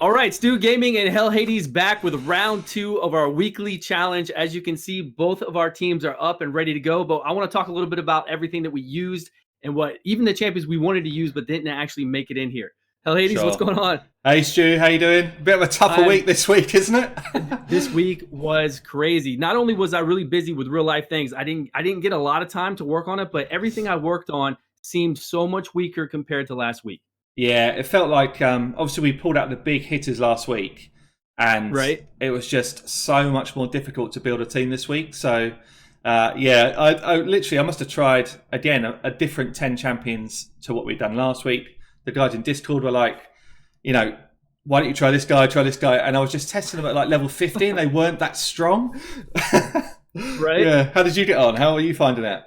All right, Stu Gaming and HellHades back with round 2 of our weekly challenge. As you can see, both of our teams are up and ready to go, but I want to talk a little bit about everything that we used and what even the champions we wanted to use but didn't actually make it in here. HellHades, Sure. what's going on? Hey Stu, how you doing? Bit of a tougher week this week, isn't it? This week was crazy. Not only was I really busy with real life things, I didn't get a lot of time to work on it, but everything I worked on seemed so much weaker compared to last week. Yeah, it felt like obviously we pulled out the big hitters last week, and it was just so much more difficult to build a team this week. So I literally must have tried again a different 10 champions to what we'd done last week. The guys in Discord were like, why don't you try this guy, and I was just testing them at like level 50 and they weren't that strong. Right? Yeah. How did you get on? How are you finding it?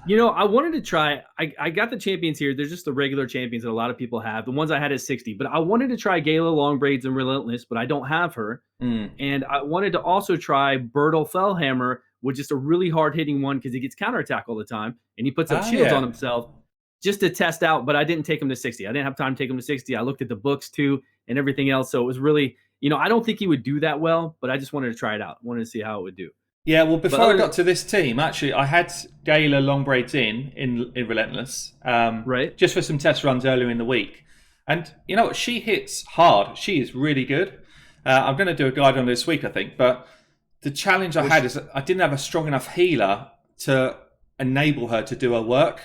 I wanted to try, I got the champions here. They're just the regular champions that a lot of people have. The ones I had is 60, but I wanted to try Gala Long Braids and Relentless, but I don't have her. And I wanted to also try Bertle Fellhammer with just a really hard hitting one because he gets counterattack all the time and he puts up shields on himself just to test out, but I didn't take him to 60. I didn't have time to take him to 60. I looked at the books too and everything else. So it was really, I don't think he would do that well, but I just wanted to try it out. Wanted to see how it would do. Yeah, well, before I got to this team, actually, I had Gala Long Braids in Relentless, just for some test runs earlier in the week. And you know what? She hits hard. She is really good. I'm going to do a guide on this week, I think. But the challenge I had is that I didn't have a strong enough healer to enable her to do her work.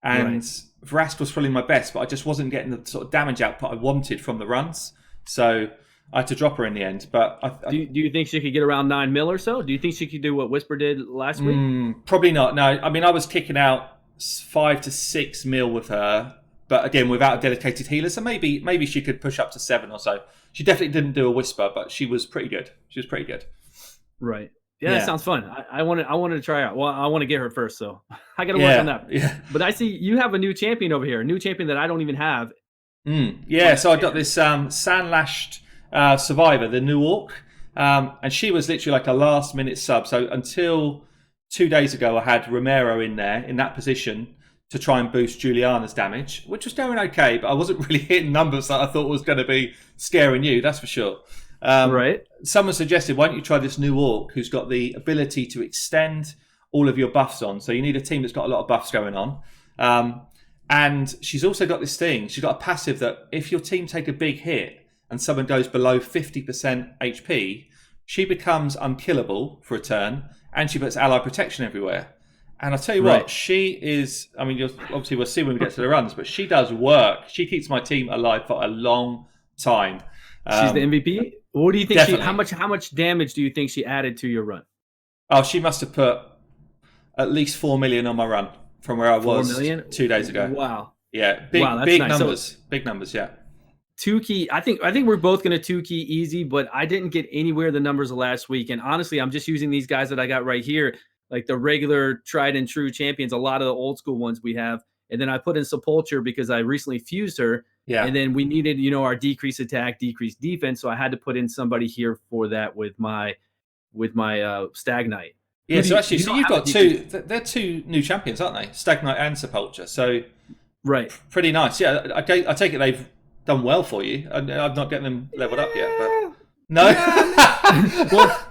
And Vrask was probably my best, but I just wasn't getting the sort of damage output I wanted from the runs. So I had to drop her in the end. But do you think she could get around 9 mil or so? Do you think she could do what Whisper did last week? Probably not. No, I mean, I was kicking out 5 to 6 mil with her, but again, without a dedicated healer. So maybe she could push up to 7 or so. She definitely didn't do a Whisper, but she was pretty good. Right. Yeah, that sounds fun. I wanted to try out. Well, I want to get her first, so I got to work on that. Yeah. But I see you have a new champion over here, a new champion that I don't even have. Yeah, so I got this Sandlashed Survivor, the new Orc, and she was literally like a last-minute sub. So until 2 days ago, I had Romero in there in that position to try and boost Juliana's damage, which was going okay, but I wasn't really hitting numbers that I thought was going to be scaring you, that's for sure. Someone suggested, why don't you try this new Orc who's got the ability to extend all of your buffs on. So you need a team that's got a lot of buffs going on. And she's also got this thing. She's got a passive that if your team take a big hit and someone goes below 50% HP, she becomes unkillable for a turn and she puts ally protection everywhere. And I'll tell you what, she is, I mean, obviously we'll see when we get to the runs, but she does work. She keeps my team alive for a long time. She's the MVP? What do you think? How much damage do you think she added to your run? Oh, she must have put at least 4 million on my run from where I was 2 days ago. Wow. Yeah, big nice. numbers. So, big numbers, yeah. 2-key. I think we're both going to 2-key easy, but I didn't get anywhere the numbers of last week. And honestly, I'm just using these guys that I got right here, like the regular tried and true champions, a lot of the old school ones we have. And then I put in Sepulcher because I recently fused her. Yeah. And then we needed, our decreased attack, decreased defense. So I had to put in somebody here for that with my Stag Knight. Yeah, so you've got two. They're two new champions, aren't they? Stag Knight and Sepulcher. So pretty nice. Yeah, I take it they've done well for you. I'm not getting them leveled up yet, but no. Well,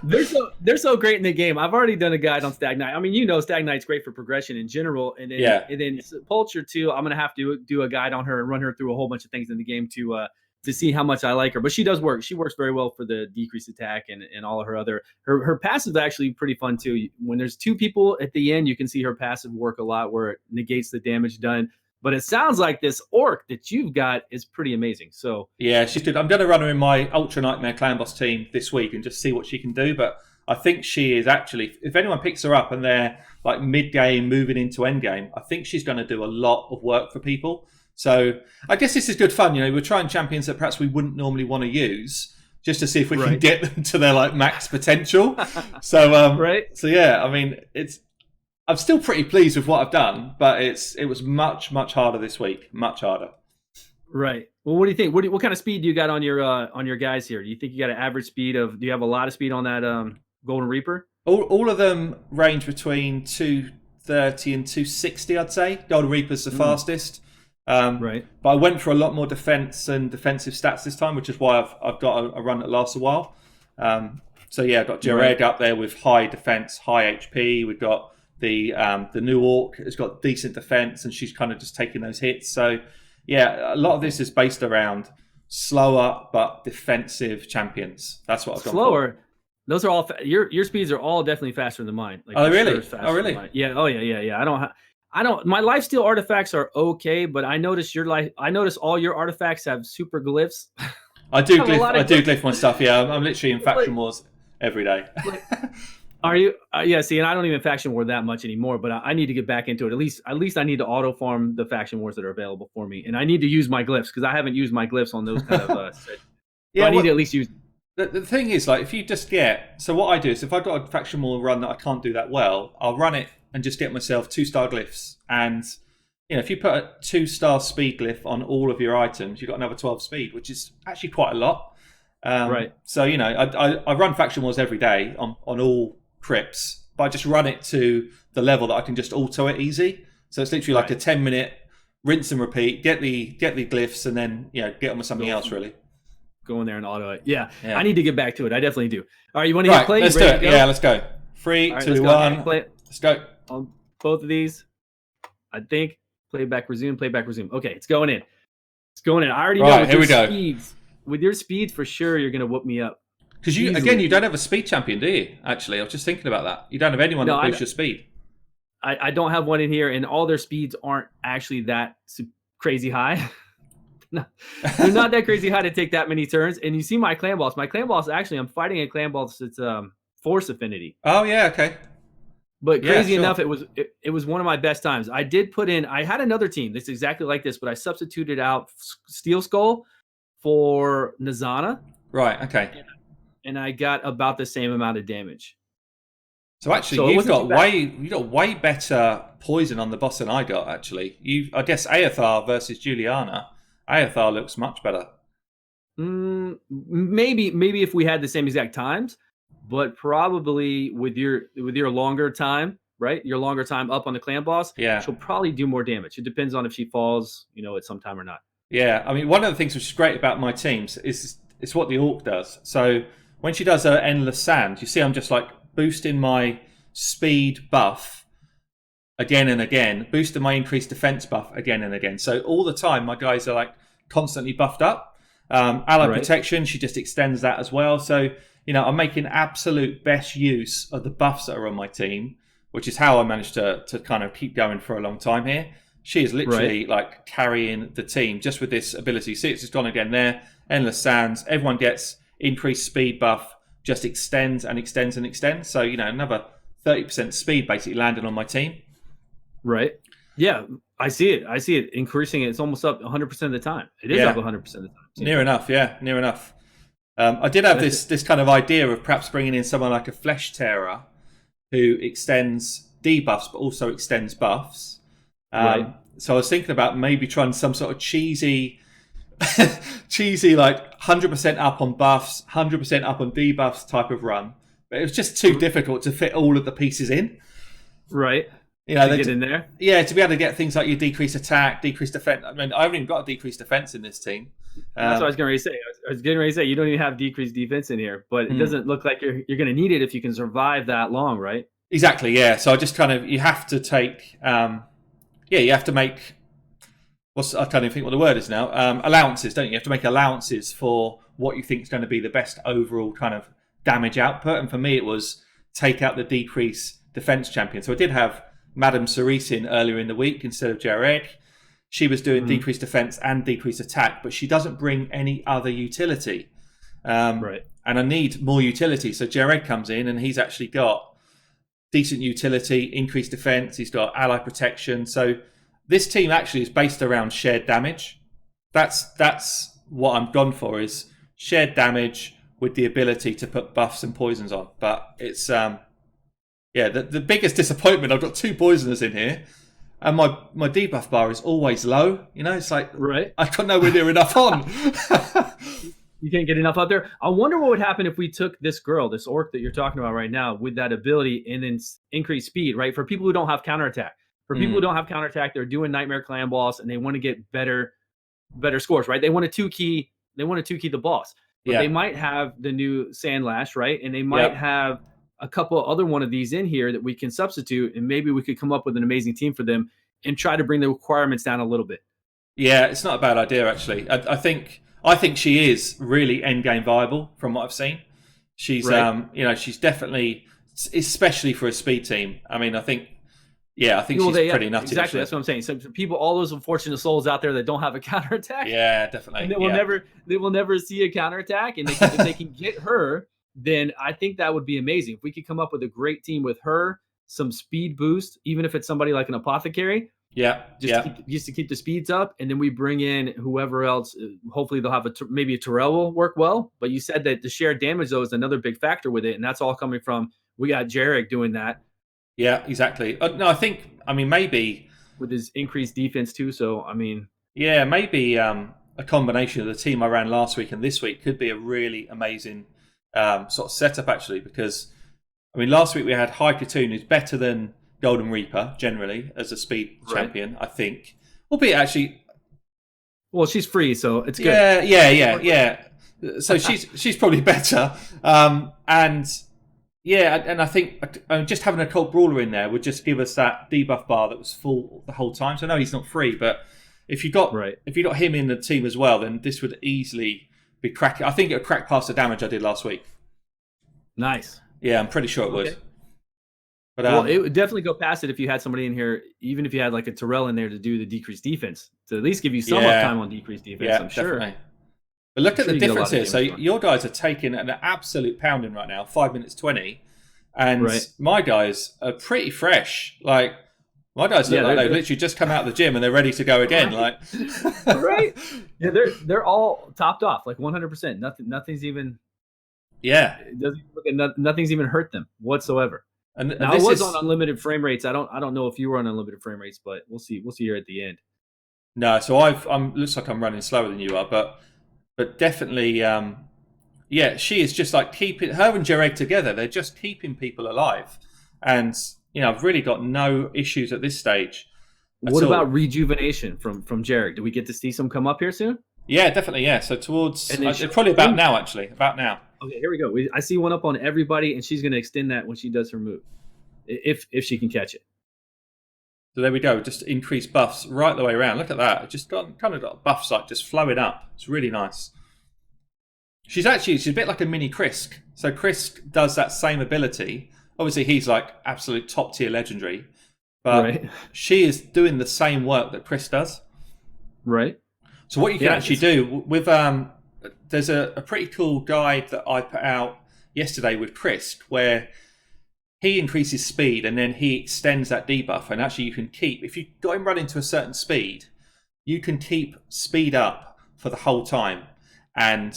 they're so great in the game. I've already done a guide on Stag Knight. I mean, Stag Knight's great for progression in general, and then Sepulcher too. I'm gonna have to do a guide on her and run her through a whole bunch of things in the game to see how much I like her. But she does work. She works very well for the decreased attack and all of her other her passive is actually pretty fun too. When there's 2 people at the end, you can see her passive work a lot where it negates the damage done. But it sounds like this Orc that you've got is pretty amazing. So yeah, she's good. I'm going to run her in my Ultra Nightmare Clanboss team this week and just see what she can do. But I think she is actually, if anyone picks her up and they're like mid-game moving into endgame, I think she's going to do a lot of work for people. So I guess this is good fun. We're trying champions that perhaps we wouldn't normally want to use just to see if we can get them to their like max potential. So So yeah, I mean, I'm still pretty pleased with what I've done, but it was much, much harder this week. Much harder. Right. Well, what do you think? What kind of speed do you got on your guys here? Do you think you got an average speed of? Do you have a lot of speed on that Golden Reaper? All of them range between 230 and 260, I'd say. Golden Reaper's the fastest. Right. But I went for a lot more defense and defensive stats this time, which is why I've got a run that lasts a while. So yeah, I've got Jared up there with high defense, high HP. We've got the new Orc has got decent defense, and she's kind of just taking those hits. So yeah, a lot of this is based around slower but defensive champions. That's what I've gone for. Those are all your speeds are all definitely faster than mine. Like, oh really? Oh really? Yeah. Oh yeah. I don't. My lifesteal artifacts are okay, but I notice all your artifacts have super glyphs. I do glyph my stuff. Yeah, I'm literally in faction wars every day. Are you? Yeah. See, and I don't even faction war that much anymore. But I need to get back into it. At least I need to auto farm the faction wars that are available for me, and I need to use my glyphs because I haven't used my glyphs on those kind of. I need to at least use. The thing is, like, if you just so what I do is if I've got a faction war run that I can't do that well, I'll run it and just get myself 2-star glyphs. And if you put a 2-star speed glyph on all of your items, you've got another 12 speed, which is actually quite a lot. Right. So I run faction wars every day on all crypts, but I just run it to the level that I can just auto it easy. So it's literally like a 10-minute rinse and repeat. Get the glyphs, and then get on with something else really. Go in there and auto it. Yeah, I need to get back to it. I definitely do. All right, you want to get played? Let's do it. Yeah, let's go. 3, 2, 1. Let's go. On both of these, I think. Playback, resume. Okay, it's going in. I already know. Right, here we go. With your speeds, for sure, you're going to whoop me up. Because you don't have a speed champion, do you? Actually, I was just thinking about that. You don't have anyone that boosts your speed. I don't have one in here, and all their speeds aren't actually that crazy high. They're not that crazy high to take that many turns. And you see my Clanboss. My Clanboss, actually, I'm fighting a Clanboss. It's Force Affinity. Oh yeah, okay. But crazy enough, it was one of my best times. I did put in. I had another team that's exactly like this, but I substituted out Steel Skull for Nazana. Right. Okay. And I got about the same amount of damage. So actually, you've got way better poison on the boss than I got. Actually, I guess Aethar versus Juliana. Aethar looks much better. Maybe if we had the same exact times, but probably with your longer time, right? Your longer time up on the Clanboss, she'll probably do more damage. It depends on if she falls, at some time or not. Yeah, I mean, one of the things which is great about my teams is what the Orc does. So when she does her Endless Sand, you see I'm just like boosting my speed buff again and again, boosting my increased defense buff again and again. So all the time, my guys are like constantly buffed up. Ally Protection, she just extends that as well. So, I'm making absolute best use of the buffs that are on my team, which is how I managed to kind of keep going for a long time here. She is literally like carrying the team just with this ability. See, it's just gone again there. Endless Sands. Everyone gets increased speed buff, just extends and extends and extends. So, another 30% speed basically landing on my team. Right. Yeah, I see it increasing. It's almost up 100% of the time. It is up 100% of the time. Near enough. Yeah, near enough. I did have this kind of idea of perhaps bringing in someone like a Flesh Tearer who extends debuffs but also extends buffs. So I was thinking about maybe trying some sort of cheesy like 100% up on buffs, 100% up on debuffs type of run. But it was just too difficult to fit all of the pieces in. Right. Get in there. Yeah, to be able to get things like your decreased attack, decreased defense. I mean, I haven't even got a decreased defense in this team. That's what I was getting ready to say. I was getting ready to say you don't even have decreased defense in here, but it doesn't look like you're going to need it if you can survive that long, right? Exactly. Yeah. So I just you have to take. You have to make. I can't even think what the word is now. Allowances, don't you? You have to make allowances for what you think is going to be the best overall kind of damage output. And for me, it was take out the decrease defense champion. So I did have Madame Cerise in earlier in the week instead of Jared. She was doing decreased defense and decreased attack, but she doesn't bring any other utility. And I need more utility. So Jared comes in and he's actually got decent utility, increased defense. He's got ally protection. So this team actually is based around shared damage. That's what I'm gone for, is shared damage with the ability to put buffs and poisons on. But it's the biggest disappointment, I've got 2 poisoners in here and my debuff bar is always low. It's like I got nowhere near enough on. You can't get enough out there. I wonder what would happen if we took this Orc that you're talking about right now with that ability and then increase speed, right? For people who don't have counterattack. For people who don't have counterattack, they're doing Nightmare Clanboss and they want to get better scores, right? They want to two key the boss. But they might have the new Sandlash, right? And they might have a couple other one of these in here that we can substitute, and maybe we could come up with an amazing team for them and try to bring the requirements down a little bit. Yeah, it's not a bad idea actually. I think she is really end game viable from what I've seen. She's she's definitely, especially for a speed team. I mean, I think she's pretty nutty. Exactly, actually. That's what I'm saying. So people, all those unfortunate souls out there that don't have a counterattack, definitely, and they will never see a counterattack. And if they can get her, then I think that would be amazing. If we could come up with a great team with her, some speed boost, even if it's somebody like an apothecary. Just to keep the speeds up, and then we bring in whoever else. Hopefully, they'll have maybe a Terrell will work well. But you said that the shared damage though is another big factor with it, and that's all coming from we got Jarek doing that. Yeah, exactly. No, I mean maybe with his increased defense too. So I mean, maybe a combination of the team I ran last week and this week could be a really amazing sort of setup actually. Because I mean, last week we had High Katoon, who's better than Golden Reaper generally as a speed champion, I think. Albeit actually, well, she's free, so it's good. Yeah. So she's probably better, and I think just having a Cult Brawler in there would just give us that debuff bar that was full the whole time. So I know he's not free, but if you got him in the team as well, then this would easily be cracking. I think it would crack past the damage I did last week. Nice. Yeah, I'm pretty sure it would. But it would definitely go past it if you had somebody in here, even if you had like a Terrell in there to do the decreased defense, to at least give you some time on decreased defense. I'm sure. Definitely. But look at the difference here. So your guys are taking an absolute pounding right now, 5 minutes 20, and my guys are pretty fresh. Like my guys look like they've literally just come out of the gym and they're ready to go again. Like yeah, they're all topped off, like 100%. Nothing's even. Yeah, it doesn't look at nothing's even hurt them whatsoever. And now I was on unlimited frame rates. I don't know if you were on unlimited frame rates, but we'll see here at the end. No, so looks like I'm running slower than you are, but definitely, she is just like keeping her and Jarek together. They're just keeping people alive, and I've really got no issues at this stage. What about rejuvenation from Jarek? Do we get to see some come up here soon? Yeah, definitely. Yeah, so probably about now, actually. About now. Okay, here we go. I see one up on everybody, and she's going to extend that when she does her move, if she can catch it. So there we go. Just increased buffs right the way around. Look at that. It just kind of got buffs like just flowing up. It's really nice. She's a bit like a mini Krisk. So Krisk does that same ability. Obviously, he's like absolute top tier legendary, but she is doing the same work that Krisk does. Right. So what you can actually do with there's a pretty cool guide that I put out yesterday with Krisk where he increases speed and then he extends that debuff, and actually you can keep, if you got him running to a certain speed, you can keep speed up for the whole time. And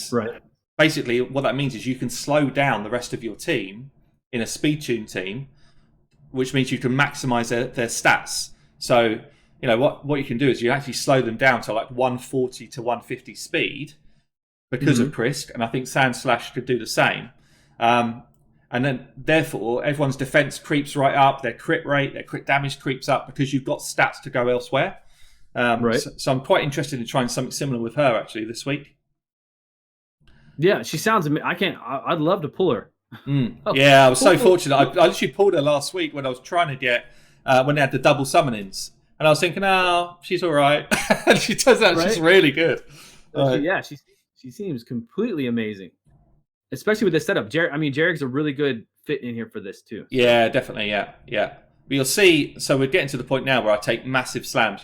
basically what that means is you can slow down the rest of your team in a speed tune team, which means you can maximize their stats. So what you can do is you actually slow them down to like 140 to 150 speed because of Krisk, and I think Sandslash could do the same. And then, therefore, everyone's defense creeps right up, their crit rate, their crit damage creeps up because you've got stats to go elsewhere. So I'm quite interested in trying something similar with her, actually, this week. Yeah, she sounds amazing. I'd love to pull her. Yeah, I was so fortunate. I literally pulled her last week when I was trying to get, when they had the double summonings. And I was thinking, she's all right. And she turns out she's really good. She seems completely amazing, especially with the setup. Jarek's a really good fit in here for this too. Yeah, definitely. Yeah. But you'll see. So we're getting to the point now where I take massive slams.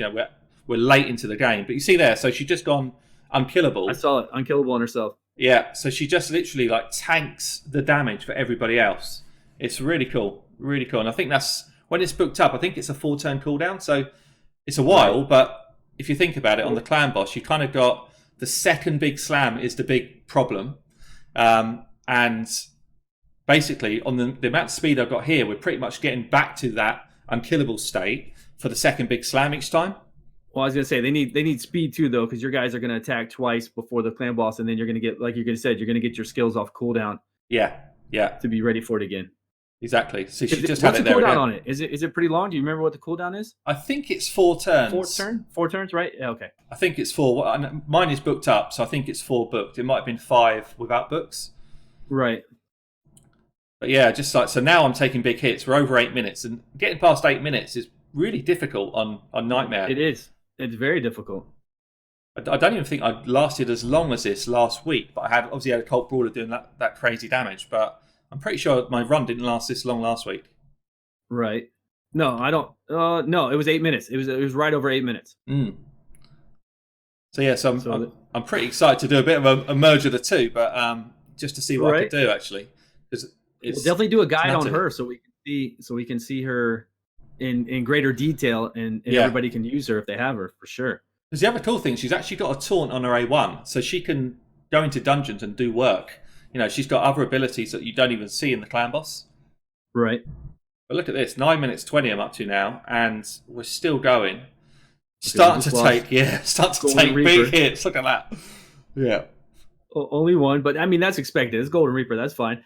We're late into the game, but you see there. So she's just gone unkillable. I saw it, unkillable on herself. Yeah. So she just literally like tanks the damage for everybody else. It's really cool, and I think that's when it's booked up. I think it's a 4-turn cooldown, so it's a while. But if you think about it, on the Clanboss, you kind of got the second big slam is the big problem. And basically, on the amount of speed I've got here, we're pretty much getting back to that unkillable state for the second big slam each time. Well, I was gonna say they need speed too, though, because your guys are gonna attack twice before the Clanboss, and then you're gonna get, like you said, you're gonna get your skills off cooldown. Yeah. To be ready for it again. Exactly. So she just had it there. What's the cooldown again. on it? Is it pretty long? Do you remember what the cooldown is? I think it's 4 turns. 4 turns, right? Yeah, okay. I think it's 4. Mine is booked up, so I think it's 4 booked. It might have been 5 without books. Right. But yeah, just like so now I'm taking big hits. We're over 8 minutes, and getting past 8 minutes is really difficult on Nightmare. It is. It's very difficult. I don't even think I lasted as long as this last week, but I obviously had a Cult Brawler doing that crazy damage. But I'm pretty sure my run didn't last this long last week. Right. No, I don't. No, it was 8 minutes. It was right over 8 minutes. So yeah, I'm pretty excited to do a bit of a merge of the two, but just to see what I could do actually, because we'll definitely do a guide on her so we can see her in greater detail, and everybody can use her if they have her for sure. Because the other cool thing, she's actually got a taunt on her A1, so she can go into dungeons and do work. You know, she's got other abilities that you don't even see in the Clanboss. Right. But look at this, 9 minutes 20 I'm up to now, and we're still going. Starting to take big hits. Look at that. Yeah. Only one, but I mean, that's expected. It's Golden Reaper. That's fine.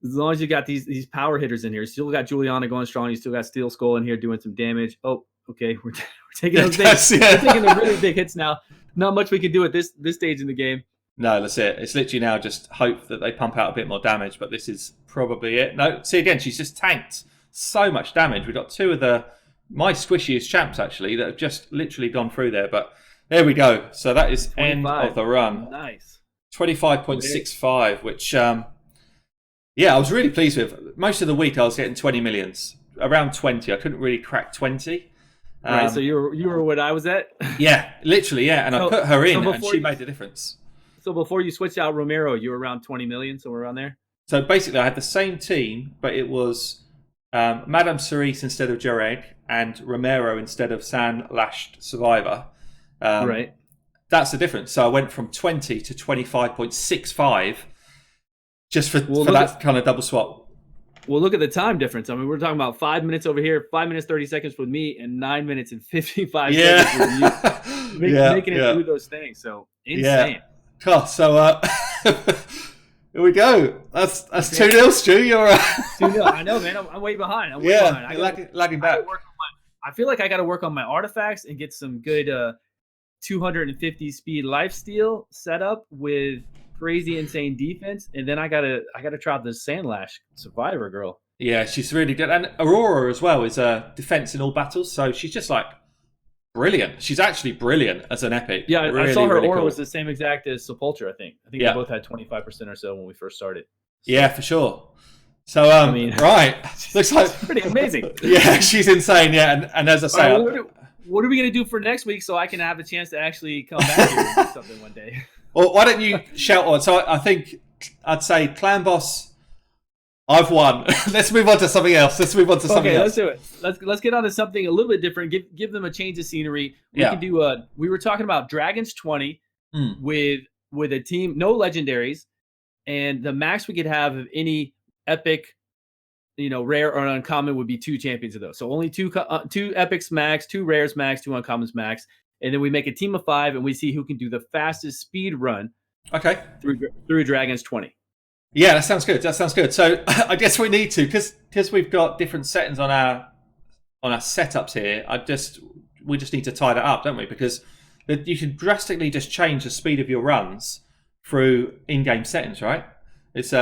As long as you got these power hitters in here. You still got Juliana going strong. You still got Steel Skull in here doing some damage. Oh, okay. We're taking those things. We're taking the really big hits now. Not much we can do at this stage in the game. No, that's it. It's literally now just hope that they pump out a bit more damage, but this is probably it. No, see again, she's just tanked so much damage. We've got 2 of my squishiest champs actually that have just literally gone through there, but there we go. So that is 25. End of the run. Nice. 25.65, which I was really pleased with. Most of the week I was getting 20 millions, around 20. I couldn't really crack 20. Right, so you were what I was at? Yeah, literally, yeah. And I put her in, and she made the difference. So before you switched out Romero, you were around 20 million, somewhere around there? So basically, I had the same team, but it was Madame Cerise instead of Jareg and Romero instead of Sand-Lashed Survivor. Right. That's the difference. So I went from 20 to 25.65 just for that kind of double swap. Well, look at the time difference. I mean, we're talking about 5 minutes over here, 5 minutes 30 seconds with me, and 9 minutes and 55 seconds with you. Making it through those things. So insane. Yeah. Oh, so here we go. That's 2-0, Stu. You're 2-0. I know, man. I'm way behind. I'm way behind. Lagging back. I feel like I got to work on my artifacts and get some good 250 speed lifesteal set up with crazy insane defense, and then I gotta try out this Sandlash Survivor girl. Yeah, she's really good, and Aurora as well is a defense in all battles, so she's just like brilliant. She's actually brilliant as an epic. Yeah, really, I saw her really aura cool. was the same exact as Sepultura. I think they both had 25% or so when we first started. So, yeah, for sure. So right, looks like pretty amazing. Yeah, she's insane. Yeah, and as I say, what are we gonna do for next week so I can have a chance to actually come back here and do something one day? Well, why don't you shout on? So I think I'd say Clanboss, I've won. Let's move on to something else. Let's do it. Let's get on to something a little bit different. Give them a change of scenery. We can do we were talking about Dragons 20 with a team, no legendaries, and the max we could have of any epic, rare or uncommon would be 2 champions of those. So only two epics max, 2 rares max, 2 uncommons max. And then we make a team of 5, and we see who can do the fastest speed run. Okay. Through Dragons 20. Yeah, that sounds good. So I guess we need to, because we've got different settings on our setups here. We just need to tie that up, don't we? Because you can drastically just change the speed of your runs through in-game settings, right? It's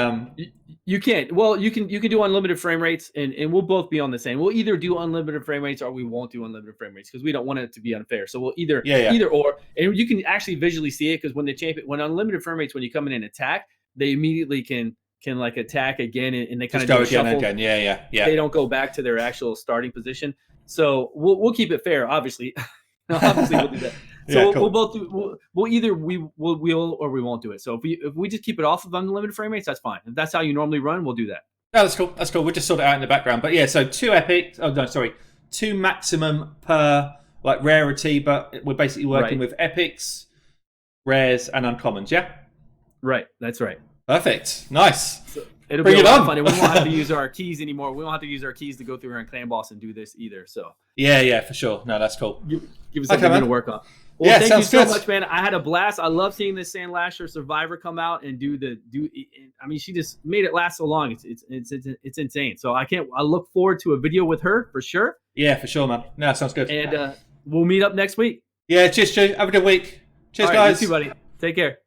you can't. Well, you can do unlimited frame rates, and we'll both be on the same. We'll either do unlimited frame rates or we won't do unlimited frame rates because we don't want it to be unfair. So we'll either or, and you can actually visually see it because when unlimited frame rates, when you come in and attack, they immediately can like attack again, and they kind of go again. Yeah. They don't go back to their actual starting position. So we'll keep it fair, obviously. Obviously, we'll do that. So we'll both do. We'll either we'll or we won't do it. So if we just keep it off of unlimited frame rates, that's fine. If that's how you normally run, we'll do that. No, that's cool. That's cool. We'll just sort it out in the background. But yeah, so 2 epics. Oh no, sorry, 2 maximum per like rarity. But we're basically working with epics, rares, and uncommons. Yeah. Right. That's right. Perfect. Nice. So it'll be a lot of fun. And we won't have to use our keys anymore. We won't have to use our keys to go through here in Clanboss and do this either. So yeah, for sure. No, that's cool. Give us something to work on. Well, thank you so much, man. I had a blast. I love seeing this Sandlasher Survivor come out and do. I mean, she just made it last so long. It's insane. So I look forward to a video with her for sure. Yeah, for sure, man. No, sounds good. And we'll meet up next week. Yeah, cheers, Stu. Have a good week. Cheers, guys. You too, buddy. Take care.